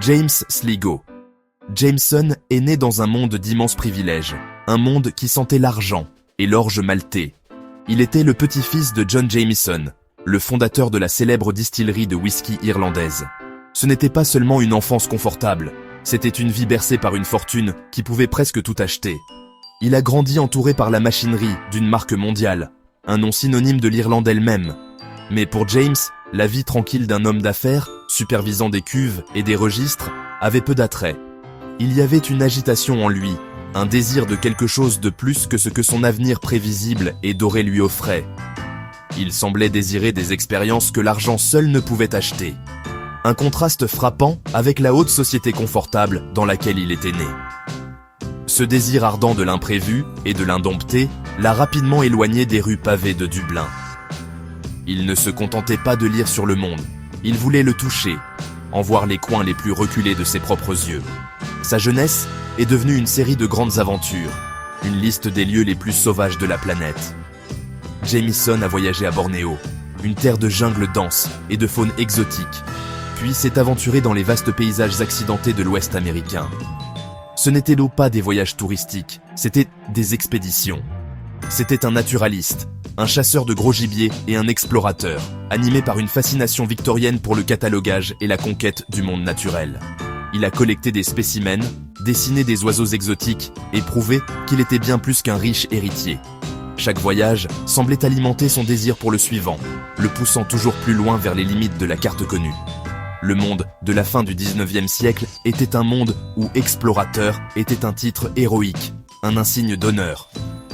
James Sligo. Jameson est né dans un monde d'immenses privilèges, un monde qui sentait l'argent et l'orge maltais. Il était le petit-fils de John Jameson, le fondateur de la célèbre distillerie de whisky irlandaise. Ce n'était pas seulement une enfance confortable, c'était une vie bercée par une fortune qui pouvait presque tout acheter. Il a grandi entouré par la machinerie d'une marque mondiale, un nom synonyme de l'Irlande elle-même. Mais pour James, la vie tranquille d'un homme d'affaires, supervisant des cuves et des registres, avait peu d'attrait. Il y avait une agitation en lui, un désir de quelque chose de plus que ce que son avenir prévisible et doré lui offrait. Il semblait désirer des expériences que l'argent seul ne pouvait acheter. Un contraste frappant avec la haute société confortable dans laquelle il était né. Ce désir ardent de l'imprévu et de l'indompté l'a rapidement éloigné des rues pavées de Dublin. Il ne se contentait pas de lire sur le monde, il voulait le toucher, en voir les coins les plus reculés de ses propres yeux. Sa jeunesse est devenue une série de grandes aventures, une liste des lieux les plus sauvages de la planète. Jameson a voyagé à Bornéo, une terre de jungle dense et de faune exotique, puis s'est aventuré dans les vastes paysages accidentés de l'Ouest américain. Ce n'était là pas des voyages touristiques, c'était des expéditions. C'était un naturaliste, un chasseur de gros gibier et un explorateur, animé par une fascination victorienne pour le catalogage et la conquête du monde naturel. Il a collecté des spécimens, dessiné des oiseaux exotiques et prouvé qu'il était bien plus qu'un riche héritier. Chaque voyage semblait alimenter son désir pour le suivant, le poussant toujours plus loin vers les limites de la carte connue. Le monde de la fin du 19e siècle était un monde où explorateur était un titre héroïque, un insigne d'honneur.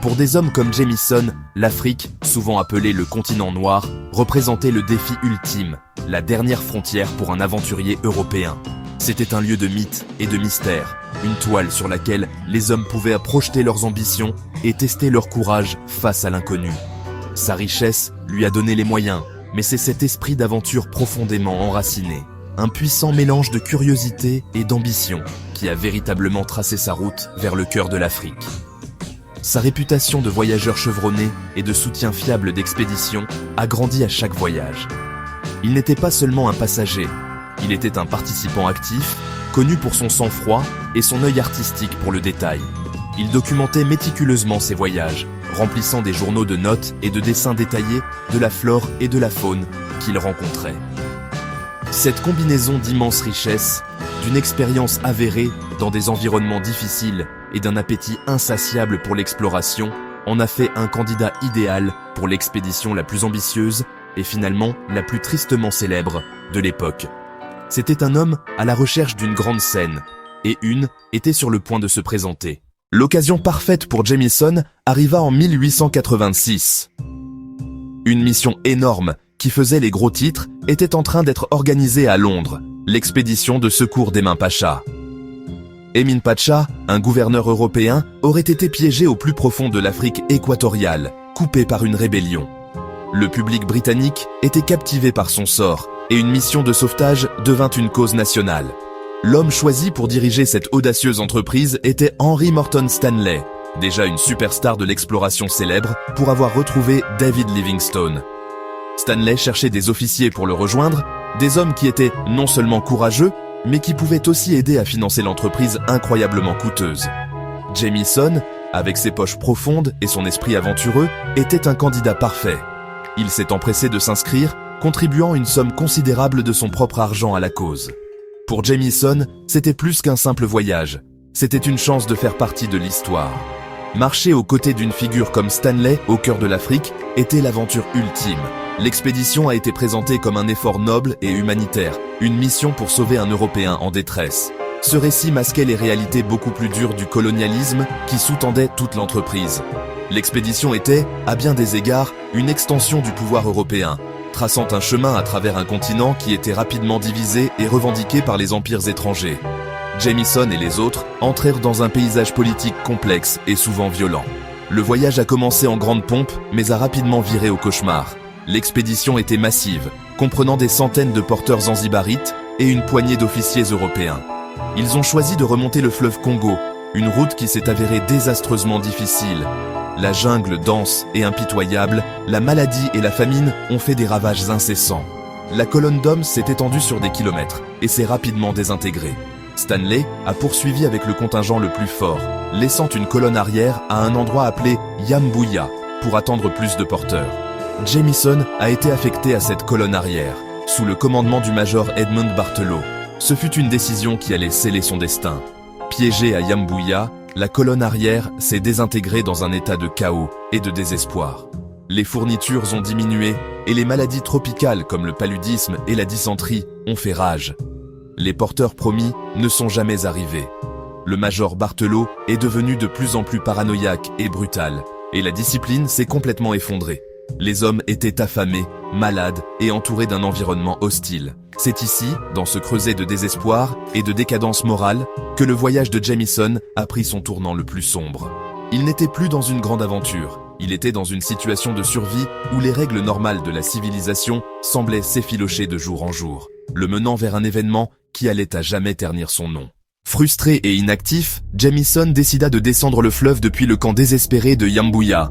Pour des hommes comme Jameson, l'Afrique, souvent appelée le continent noir, représentait le défi ultime, la dernière frontière pour un aventurier européen. C'était un lieu de mythe et de mystère, une toile sur laquelle les hommes pouvaient projeter leurs ambitions et tester leur courage face à l'inconnu. Sa richesse lui a donné les moyens, mais c'est cet esprit d'aventure profondément enraciné, un puissant mélange de curiosité et d'ambition qui a véritablement tracé sa route vers le cœur de l'Afrique. Sa réputation de voyageur chevronné et de soutien fiable d'expédition a grandi à chaque voyage. Il n'était pas seulement un passager, il était un participant actif, connu pour son sang-froid et son œil artistique pour le détail. Il documentait méticuleusement ses voyages, remplissant des journaux de notes et de dessins détaillés de la flore et de la faune qu'il rencontrait. Cette combinaison d'immenses richesses, d'une expérience avérée dans des environnements difficiles et d'un appétit insatiable pour l'exploration en a fait un candidat idéal pour l'expédition la plus ambitieuse et finalement la plus tristement célèbre de l'époque. C'était un homme à la recherche d'une grande scène, et une était sur le point de se présenter. L'occasion parfaite pour Jameson arriva en 1886. Une mission énorme qui faisait les gros titres était en train d'être organisée à Londres, l'expédition de secours d'Emin Pacha. Emin Pacha, un gouverneur européen, aurait été piégé au plus profond de l'Afrique équatoriale, coupé par une rébellion. Le public britannique était captivé par son sort, et une mission de sauvetage devint une cause nationale. L'homme choisi pour diriger cette audacieuse entreprise était Henry Morton Stanley, déjà une superstar de l'exploration célèbre pour avoir retrouvé David Livingstone. Stanley cherchait des officiers pour le rejoindre, des hommes qui étaient non seulement courageux, mais qui pouvaient aussi aider à financer l'entreprise incroyablement coûteuse. Jameson, avec ses poches profondes et son esprit aventureux, était un candidat parfait. Il s'est empressé de s'inscrire, contribuant une somme considérable de son propre argent à la cause. Pour Jameson, c'était plus qu'un simple voyage. C'était une chance de faire partie de l'histoire. Marcher aux côtés d'une figure comme Stanley, au cœur de l'Afrique, était l'aventure ultime. L'expédition a été présentée comme un effort noble et humanitaire, une mission pour sauver un Européen en détresse. Ce récit masquait les réalités beaucoup plus dures du colonialisme qui sous-tendaient toute l'entreprise. L'expédition était, à bien des égards, une extension du pouvoir européen, traçant un chemin à travers un continent qui était rapidement divisé et revendiqué par les empires étrangers. Jameson et les autres entrèrent dans un paysage politique complexe et souvent violent. Le voyage a commencé en grande pompe, mais a rapidement viré au cauchemar. L'expédition était massive, comprenant des centaines de porteurs zanzibarites et une poignée d'officiers européens. Ils ont choisi de remonter le fleuve Congo, une route qui s'est avérée désastreusement difficile. La jungle dense et impitoyable, la maladie et la famine ont fait des ravages incessants. La colonne d'hommes s'est étendue sur des kilomètres et s'est rapidement désintégrée. Stanley a poursuivi avec le contingent le plus fort, laissant une colonne arrière à un endroit appelé Yambuya pour attendre plus de porteurs. Jamison a été affecté à cette colonne arrière, sous le commandement du major Edmund Bartelot. Ce fut une décision qui allait sceller son destin. Piégée à Yambuya, la colonne arrière s'est désintégrée dans un état de chaos et de désespoir. Les fournitures ont diminué et les maladies tropicales comme le paludisme et la dysenterie ont fait rage. Les porteurs promis ne sont jamais arrivés. Le major Bartelot est devenu de plus en plus paranoïaque et brutal, et la discipline s'est complètement effondrée. Les hommes étaient affamés, malades et entourés d'un environnement hostile. C'est ici, dans ce creuset de désespoir et de décadence morale, que le voyage de Jamison a pris son tournant le plus sombre. Il n'était plus dans une grande aventure, il était dans une situation de survie où les règles normales de la civilisation semblaient s'effilocher de jour en jour, le menant vers un événement qui allait à jamais ternir son nom. Frustré et inactif, Jamison décida de descendre le fleuve depuis le camp désespéré de Yambuya.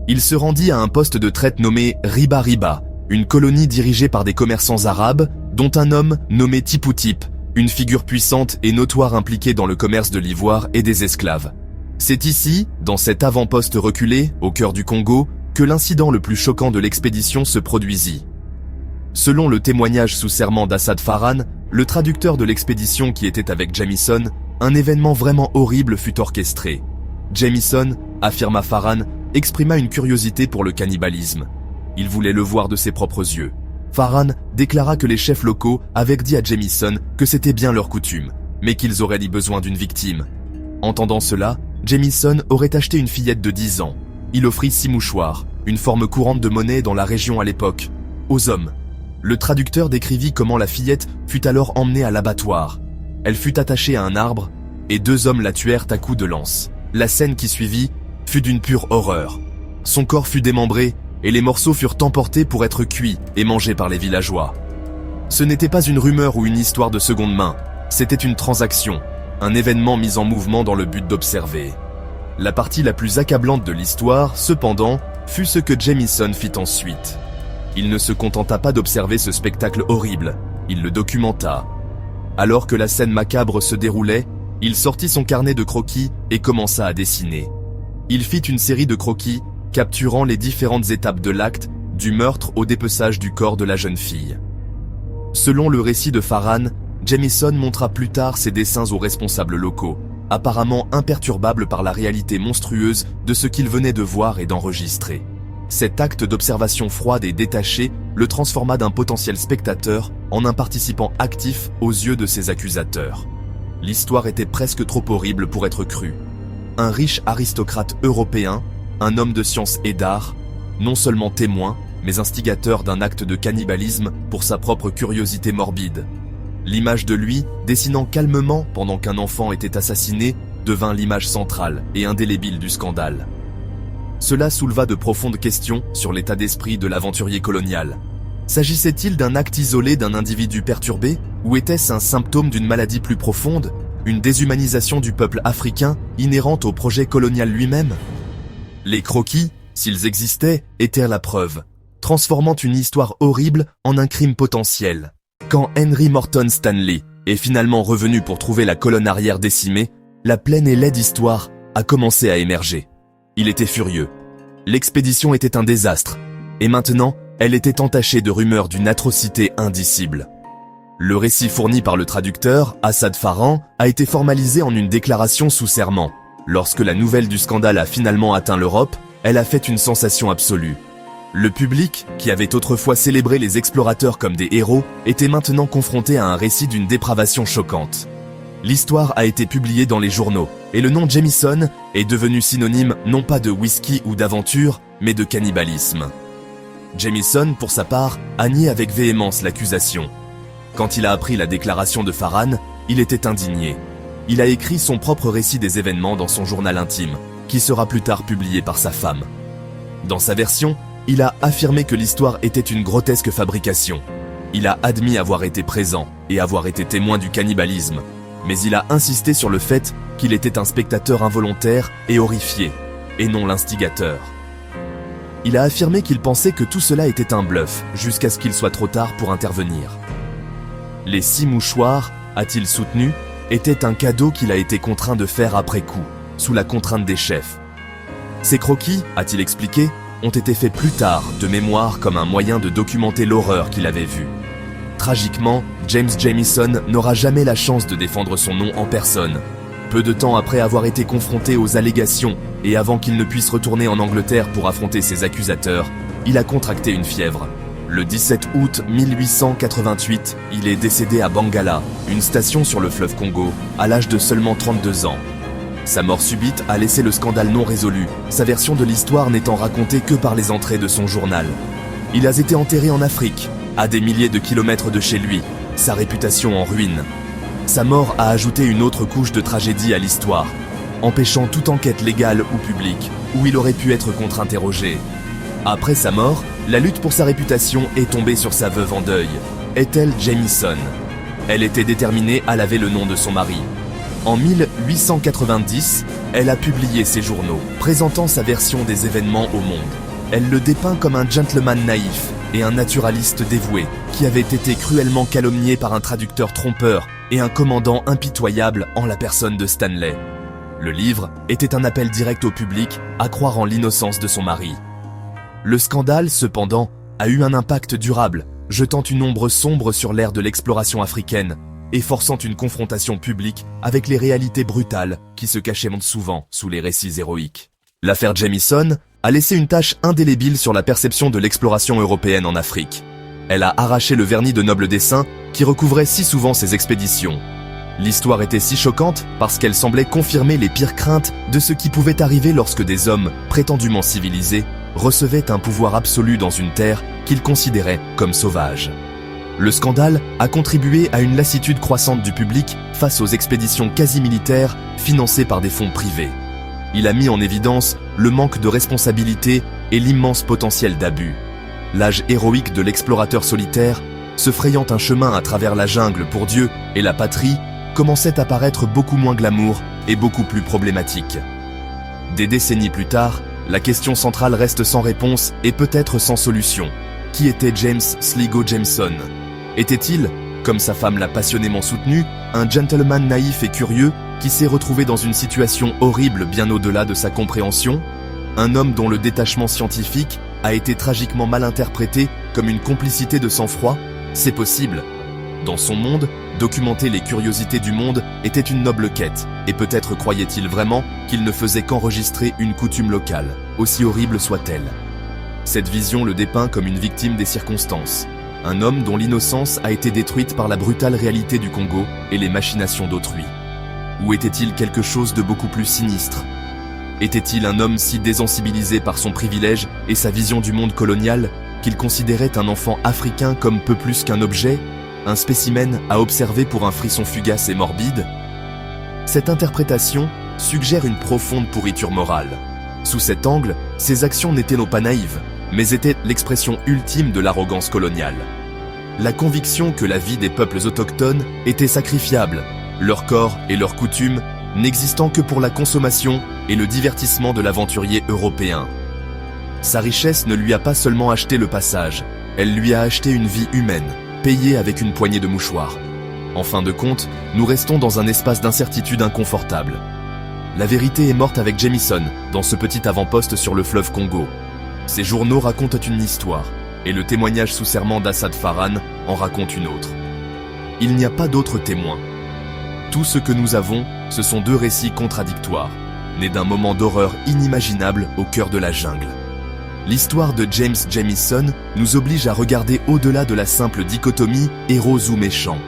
Il se rendit à un poste de traite nommé Riba Riba, une colonie dirigée par des commerçants arabes, dont un homme nommé Tipu Tip, une figure puissante et notoire impliquée dans le commerce de l'ivoire et des esclaves. C'est ici, dans cet avant-poste reculé, au cœur du Congo, que l'incident le plus choquant de l'expédition se produisit. Selon le témoignage sous serment d'Assad Farhan, le traducteur de l'expédition qui était avec Jamison, un événement vraiment horrible fut orchestré. Jamison, affirma Farhan, exprima une curiosité pour le cannibalisme. Il voulait le voir de ses propres yeux. Farhan déclara que les chefs locaux avaient dit à Jamison que c'était bien leur coutume, mais qu'ils auraient besoin d'une victime. Entendant cela, Jamison aurait acheté une fillette de 10 ans. Il offrit 6 mouchoirs, une forme courante de monnaie dans la région à l'époque, aux hommes. Le traducteur décrivit comment la fillette fut alors emmenée à l'abattoir. Elle fut attachée à un arbre, et 2 hommes la tuèrent à coups de lance. La scène qui suivit fut d'une pure horreur. Son corps fut démembré, et les morceaux furent emportés pour être cuits et mangés par les villageois. Ce n'était pas une rumeur ou une histoire de seconde main, c'était une transaction, un événement mis en mouvement dans le but d'observer. La partie la plus accablante de l'histoire, cependant, fut ce que Jamison fit ensuite. Il ne se contenta pas d'observer ce spectacle horrible, il le documenta. Alors que la scène macabre se déroulait, il sortit son carnet de croquis et commença à dessiner. Il fit une série de croquis, capturant les différentes étapes de l'acte, du meurtre au dépeçage du corps de la jeune fille. Selon le récit de Farhan, Jamison montra plus tard ses dessins aux responsables locaux, apparemment imperturbables par la réalité monstrueuse de ce qu'il venait de voir et d'enregistrer. Cet acte d'observation froide et détaché le transforma d'un potentiel spectateur en un participant actif aux yeux de ses accusateurs. L'histoire était presque trop horrible pour être crue. Un riche aristocrate européen, un homme de science et d'art, non seulement témoin, mais instigateur d'un acte de cannibalisme pour sa propre curiosité morbide. L'image de lui, dessinant calmement pendant qu'un enfant était assassiné, devint l'image centrale et indélébile du scandale. Cela souleva de profondes questions sur l'état d'esprit de l'aventurier colonial. S'agissait-il d'un acte isolé d'un individu perturbé, ou était-ce un symptôme d'une maladie plus profonde, une déshumanisation du peuple africain inhérente au projet colonial lui-même? Les croquis, s'ils existaient, étaient la preuve, transformant une histoire horrible en un crime potentiel. Quand Henry Morton Stanley est finalement revenu pour trouver la colonne arrière décimée, la pleine et laide histoire a commencé à émerger. Il était furieux. L'expédition était un désastre, et maintenant, elle était entachée de rumeurs d'une atrocité indicible. Le récit fourni par le traducteur, Assad Farhan, a été formalisé en une déclaration sous serment. Lorsque la nouvelle du scandale a finalement atteint l'Europe, elle a fait une sensation absolue. Le public, qui avait autrefois célébré les explorateurs comme des héros, était maintenant confronté à un récit d'une dépravation choquante. L'histoire a été publiée dans les journaux, et le nom Jamison est devenu synonyme non pas de whisky ou d'aventure, mais de cannibalisme. Jamison, pour sa part, a nié avec véhémence l'accusation. Quand il a appris la déclaration de Farhan, il était indigné. Il a écrit son propre récit des événements dans son journal intime, qui sera plus tard publié par sa femme. Dans sa version, il a affirmé que l'histoire était une grotesque fabrication. Il a admis avoir été présent et avoir été témoin du cannibalisme, mais il a insisté sur le fait qu'il était un spectateur involontaire et horrifié, et non l'instigateur. Il a affirmé qu'il pensait que tout cela était un bluff, jusqu'à ce qu'il soit trop tard pour intervenir. Les 6 mouchoirs, a-t-il soutenu, étaient un cadeau qu'il a été contraint de faire après coup, sous la contrainte des chefs. Ces croquis, a-t-il expliqué, ont été faits plus tard, de mémoire, comme un moyen de documenter l'horreur qu'il avait vue. Tragiquement, James Jamison n'aura jamais la chance de défendre son nom en personne. Peu de temps après avoir été confronté aux allégations et avant qu'il ne puisse retourner en Angleterre pour affronter ses accusateurs, il a contracté une fièvre. Le 17 août 1888, il est décédé à Bangala, une station sur le fleuve Congo, à l'âge de seulement 32 ans. Sa mort subite a laissé le scandale non résolu, sa version de l'histoire n'étant racontée que par les entrées de son journal. Il a été enterré en Afrique, à des milliers de kilomètres de chez lui, sa réputation en ruine. Sa mort a ajouté une autre couche de tragédie à l'histoire, empêchant toute enquête légale ou publique, où il aurait pu être contre-interrogé. Après sa mort, la lutte pour sa réputation est tombée sur sa veuve en deuil, Ethel Jamison. Elle était déterminée à laver le nom de son mari. En 1890, elle a publié ses journaux, présentant sa version des événements au monde. Elle le dépeint comme un gentleman naïf et un naturaliste dévoué, qui avait été cruellement calomnié par un traducteur trompeur et un commandant impitoyable en la personne de Stanley. Le livre était un appel direct au public à croire en l'innocence de son mari. Le scandale, cependant, a eu un impact durable, jetant une ombre sombre sur l'ère de l'exploration africaine et forçant une confrontation publique avec les réalités brutales qui se cachaient souvent sous les récits héroïques. L'affaire Jamison a laissé une tache indélébile sur la perception de l'exploration européenne en Afrique. Elle a arraché le vernis de noble dessein qui recouvrait si souvent ces expéditions. L'histoire était si choquante parce qu'elle semblait confirmer les pires craintes de ce qui pouvait arriver lorsque des hommes, prétendument civilisés, recevaient un pouvoir absolu dans une terre qu'ils considéraient comme sauvage. Le scandale a contribué à une lassitude croissante du public face aux expéditions quasi-militaires financées par des fonds privés. Il a mis en évidence le manque de responsabilité et l'immense potentiel d'abus. L'âge héroïque de l'explorateur solitaire, se frayant un chemin à travers la jungle pour Dieu et la patrie, commençait à paraître beaucoup moins glamour et beaucoup plus problématique. Des décennies plus tard, la question centrale reste sans réponse et peut-être sans solution. Qui était James Sligo Jameson? Était-il, comme sa femme l'a passionnément soutenu, un gentleman naïf et curieux qui s'est retrouvé dans une situation horrible bien au-delà de sa compréhension? Un homme dont le détachement scientifique a été tragiquement mal interprété comme une complicité de sang-froid? C'est possible. Dans son monde, documenter les curiosités du monde était une noble quête, et peut-être croyait-il vraiment qu'il ne faisait qu'enregistrer une coutume locale, aussi horrible soit-elle. Cette vision le dépeint comme une victime des circonstances, un homme dont l'innocence a été détruite par la brutale réalité du Congo et les machinations d'autrui. Ou était-il quelque chose de beaucoup plus sinistre? Était-il un homme si désensibilisé par son privilège et sa vision du monde colonial qu'il considérait un enfant africain comme peu plus qu'un objet, un spécimen à observer pour un frisson fugace et morbide? Cette interprétation suggère une profonde pourriture morale. Sous cet angle, ses actions n'étaient non pas naïves, mais étaient l'expression ultime de l'arrogance coloniale. La conviction que la vie des peuples autochtones était sacrifiable, leur corps et leurs coutumes n'existant que pour la consommation et le divertissement de l'aventurier européen. Sa richesse ne lui a pas seulement acheté le passage, elle lui a acheté une vie humaine, payée avec une poignée de mouchoirs. En fin de compte, nous restons dans un espace d'incertitude inconfortable. La vérité est morte avec Jamison, dans ce petit avant-poste sur le fleuve Congo. Ses journaux racontent une histoire, et le témoignage sous serment d'Assad Farhan en raconte une autre. Il n'y a pas d'autres témoins. Tout ce que nous avons, ce sont deux récits contradictoires, nés d'un moment d'horreur inimaginable au cœur de la jungle. L'histoire de James Jamison nous oblige à regarder au-delà de la simple dichotomie héros ou méchants.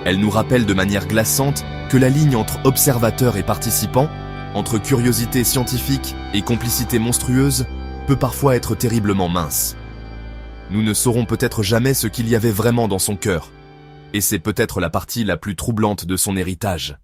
Elle nous rappelle de manière glaçante que la ligne entre observateur et participant, entre curiosité scientifique et complicité monstrueuse, peut parfois être terriblement mince. Nous ne saurons peut-être jamais ce qu'il y avait vraiment dans son cœur, et c'est peut-être la partie la plus troublante de son héritage.